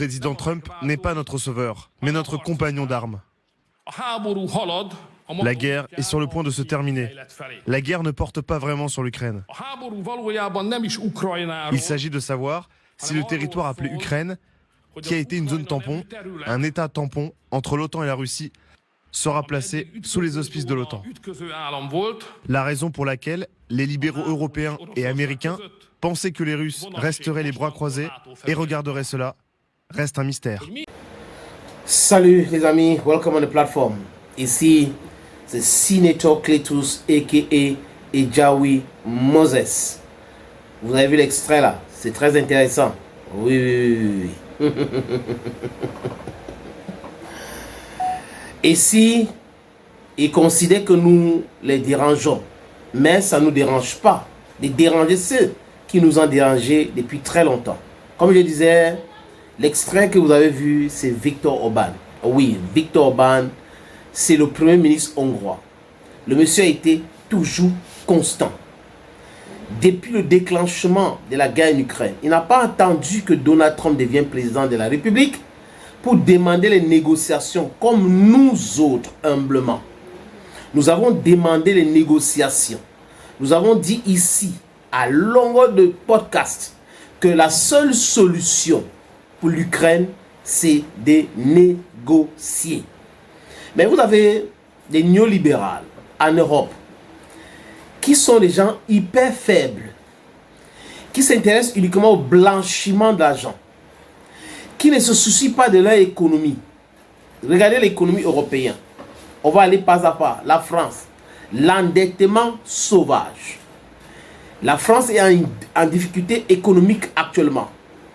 président Trump n'est pas notre sauveur, mais notre compagnon d'armes. La guerre est sur le point de se terminer. La guerre ne porte pas vraiment sur l'Ukraine. Il s'agit de savoir si le territoire appelé Ukraine, qui a été une zone tampon, un État tampon entre l'OTAN et la Russie, sera placé sous les auspices de l'OTAN. La raison pour laquelle les libéraux européens et américains pensaient que les Russes resteraient les bras croisés et regarderaient cela reste un mystère. Salut les amis, welcome on the platform. Ici, c'est Senator Cletus aka Ejawi Moses. Vous avez vu l'extrait là? C'est très intéressant. Oui. Ici, ils considèrent que nous les dérangeons. Mais ça ne nous dérange pas de déranger ceux qui nous ont dérangés depuis très longtemps. Comme je disais, l'extrait que vous avez vu, c'est Viktor Orban. Oui, Viktor Orban, c'est le premier ministre hongrois. Le monsieur a été toujours constant. Depuis le déclenchement de la guerre en Ukraine, il n'a pas attendu que Donald Trump devienne président de la République pour demander les négociations comme nous autres, humblement. Nous avons demandé les négociations. Nous avons dit ici, à longueur de podcast, que la seule solution pour l'Ukraine, c'est de négocier. Mais vous avez des néolibérales en Europe qui sont des gens hyper faibles, qui s'intéressent uniquement au blanchiment d'argent, qui ne se soucient pas de leur économie. Regardez l'économie européenne. On va aller pas à pas. La France, l'endettement sauvage. La France est en difficulté économique actuellement,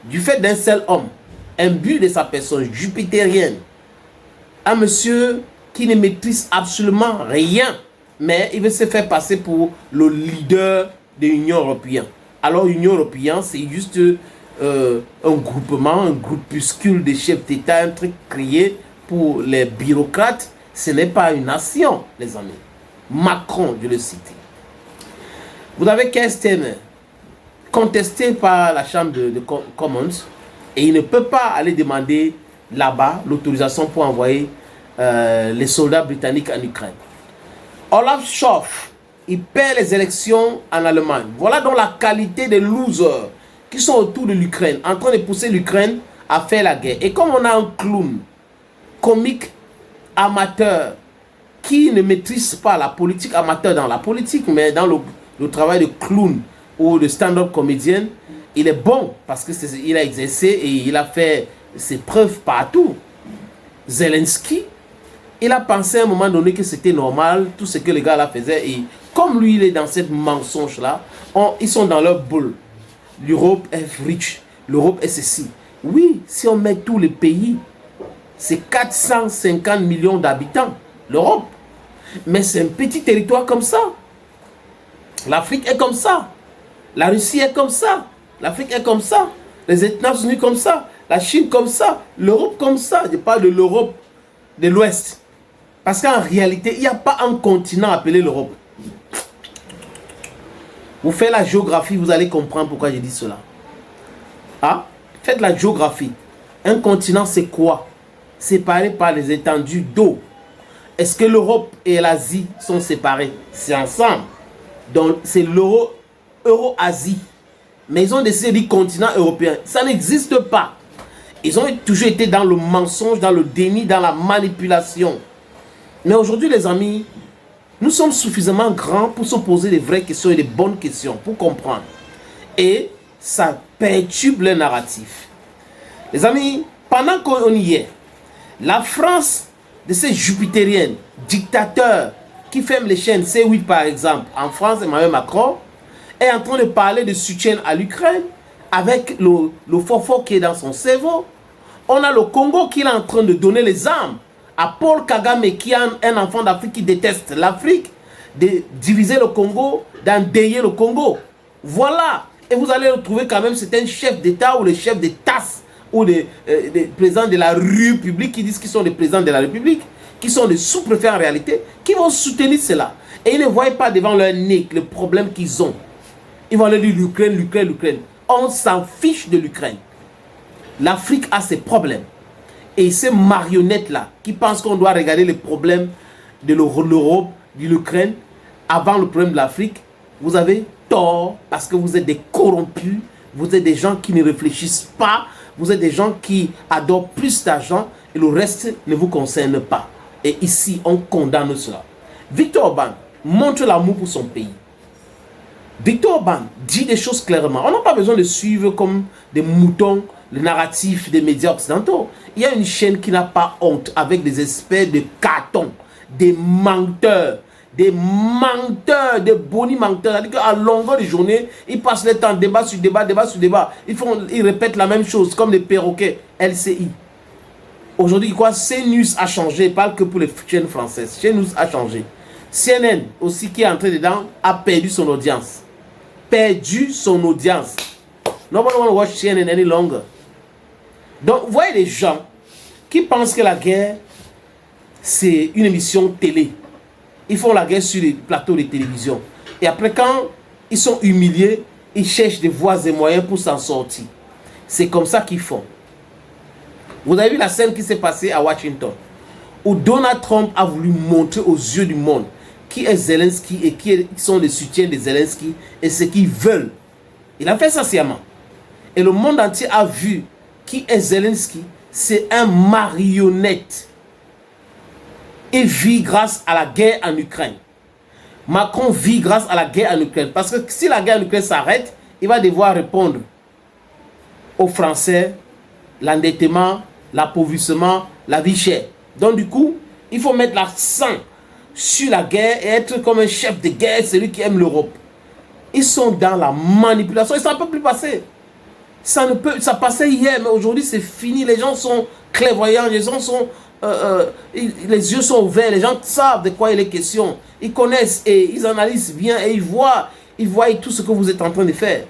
du fait d'un seul homme, imbu de sa personne jupitérienne, un monsieur qui ne maîtrise absolument rien, mais il veut se faire passer pour le leader de l'Union européenne. Alors l'Union européenne, c'est juste un groupement, un groupuscule de chefs d'État, un truc créé pour les bureaucrates. Ce n'est pas une nation, les amis. Macron, je le cite. Vous avez Keir Starmer, contesté par la Chambre de Commons, et il ne peut pas aller demander là-bas l'autorisation pour envoyer les soldats britanniques en Ukraine. Olaf Scholz, il perd les élections en Allemagne. Voilà donc la qualité des losers qui sont autour de l'Ukraine, en train de pousser l'Ukraine à faire la guerre. Et comme on a un clown comique amateur qui ne maîtrise pas la politique, amateur dans la politique, mais dans le travail de clown ou de stand-up comédien, il est bon parce qu'il a exercé et il a fait ses preuves partout. Zelensky, il a pensé à un moment donné que c'était normal, tout ce que les gars là faisaient. Et comme lui, il est dans cette mensonge-là, ils sont dans leur boule. L'Europe est rich, l'Europe est ceci. Oui, si on met tous les pays, c'est 450 millions d'habitants, l'Europe. Mais c'est un petit territoire comme ça. L'Afrique est comme ça. La Russie est comme ça. L'Afrique est comme ça. Les États-Unis comme ça. La Chine comme ça. L'Europe comme ça. Je parle de l'Europe de l'Ouest. Parce qu'en réalité, il n'y a pas un continent appelé l'Europe. Vous faites la géographie, vous allez comprendre pourquoi je dis cela. Ah, faites la géographie. Un continent, c'est quoi? Séparé par les étendues d'eau. Est-ce que l'Europe et l'Asie sont séparés? C'est ensemble. Donc, c'est l'Euro-Asie. Mais ils ont décidé de dire continent européen. Ça n'existe pas. Ils ont toujours été dans le mensonge, dans le déni, dans la manipulation. Mais aujourd'hui, les amis, nous sommes suffisamment grands pour se poser des vraies questions et des bonnes questions, pour comprendre. Et ça perturbe le narratif. Les amis, pendant qu'on y est, la France de ces jupitériennes, dictateurs qui ferment les chaînes C8 par exemple, en France, Emmanuel Macron est en train de parler de soutien à l'Ukraine avec le fort qui est dans son cerveau. On a le Congo qui est en train de donner les armes à Paul Kagame qui est un enfant d'Afrique qui déteste l'Afrique, de diviser le Congo, d'endeuiller le Congo. Voilà. Et vous allez retrouver quand même certains chefs d'État ou les chefs d'État ou des présidents de la République qui disent qu'ils sont des présidents de la République, qui sont des sous-préfets en réalité, qui vont soutenir cela. Et ils ne voient pas devant leur nez le problème qu'ils ont. Ils vont aller dire l'Ukraine, l'Ukraine, l'Ukraine. On s'en fiche de l'Ukraine. L'Afrique a ses problèmes. Et ces marionnettes-là, qui pensent qu'on doit regarder les problèmes de l'Europe, de l'Ukraine, avant le problème de l'Afrique, vous avez tort parce que vous êtes des corrompus, vous êtes des gens qui ne réfléchissent pas, vous êtes des gens qui adorent plus d'argent et le reste ne vous concerne pas. Et ici, on condamne cela. Victor Orban montre l'amour pour son pays. Victor Orban dit des choses clairement. On n'a pas besoin de suivre comme des moutons le narratif des médias occidentaux. Il y a une chaîne qui n'a pas honte avec des espèces de cartons, des menteurs, des boni-menteurs. C'est-à-dire qu'à longueur de journée, ils passent le temps débat sur débat, débat sur débat. Ils répètent la même chose comme les perroquets LCI. Aujourd'hui, quoi, CNews a changé, pas que pour les chaînes françaises. CNews a changé. CNN aussi qui est entré dedans a perdu son audience. Perdu son audience. Nobody want to watch CNN any longer. Donc, vous voyez les gens qui pensent que la guerre, c'est une émission télé. Ils font la guerre sur les plateaux de télévision. Et après, quand ils sont humiliés, ils cherchent des voies et moyens pour s'en sortir. C'est comme ça qu'ils font. Vous avez vu la scène qui s'est passée à Washington, où Donald Trump a voulu montrer aux yeux du monde qui est Zelensky et qui sont les soutiens de Zelensky et ce qu'ils veulent. Il a fait ça sciemment. Et le monde entier a vu qui est Zelensky. C'est un marionnette. Il vit grâce à la guerre en Ukraine. Macron vit grâce à la guerre en Ukraine. Parce que si la guerre en Ukraine s'arrête, il va devoir répondre aux Français l'endettement, l'appauvrissement, la vie chère. Donc du coup, il faut mettre l'accent sur la guerre et être comme un chef de guerre, celui qui aime l'Europe. Ils sont dans la manipulation et ça ne peut plus passer. Ça passait hier, mais aujourd'hui c'est fini. Les gens sont clairvoyants, les gens sont, les yeux sont ouverts, les gens savent de quoi il est question. Ils connaissent et ils analysent bien et ils voient tout ce que vous êtes en train de faire.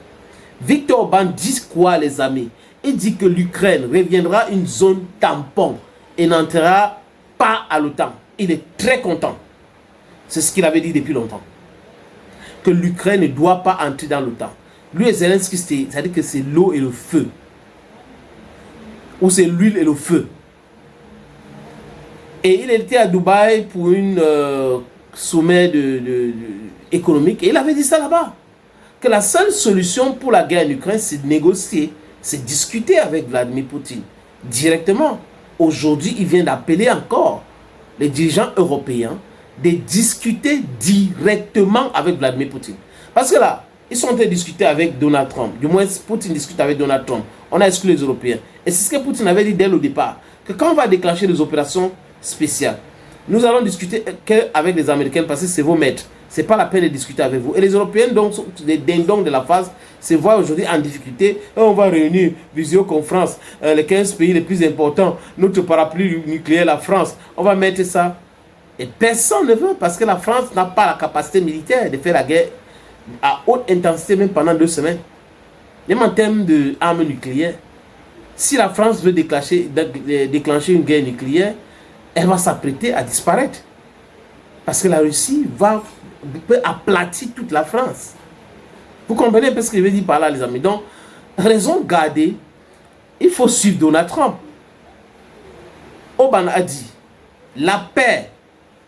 Victor Orban dit quoi, les amis? Il dit que l'Ukraine reviendra une zone tampon et n'entrera pas à l'OTAN. Il est très content. C'est ce qu'il avait dit depuis longtemps. Que l'Ukraine ne doit pas entrer dans l'OTAN. Lui et Zelensky, c'est-à-dire que c'est l'eau et le feu. Ou c'est l'huile et le feu. Et il était à Dubaï pour une sommet économique. Et il avait dit ça là-bas. Que la seule solution pour la guerre en Ukraine, c'est de négocier. C'est discuter avec Vladimir Poutine. Directement. Aujourd'hui, il vient d'appeler encore les dirigeants européens de discuter directement avec Vladimir Poutine. Parce que là, ils sont en train de discuter avec Donald Trump. Du moins, Poutine discute avec Donald Trump. On a exclu les Européens. Et c'est ce que Poutine avait dit dès le départ. Que quand on va déclencher des opérations spéciales, nous allons discuter avec les Américains parce que c'est vos maîtres. Ce n'est pas la peine de discuter avec vous. Et les Européens, donc, sont les dindons de la phase, se voient aujourd'hui en difficulté. Et on va réunir visioconférence, les 15 pays les plus importants, notre parapluie nucléaire, la France. On va mettre ça. Et personne ne veut parce que la France n'a pas la capacité militaire de faire la guerre à haute intensité même pendant 2 semaines. Même en termes d'armes nucléaires. Si la France veut déclencher une guerre nucléaire, elle va s'apprêter à disparaître. Parce que la Russie peut aplatir toute la France. Vous comprenez un peu ce que je veux dire par là, les amis. Donc, raison gardée, il faut suivre Donald Trump. Orban a dit, la paix,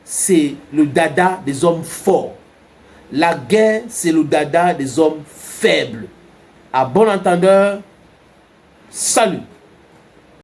c'est le dada des hommes forts. La guerre, c'est le dada des hommes faibles. À bon entendeur, salut.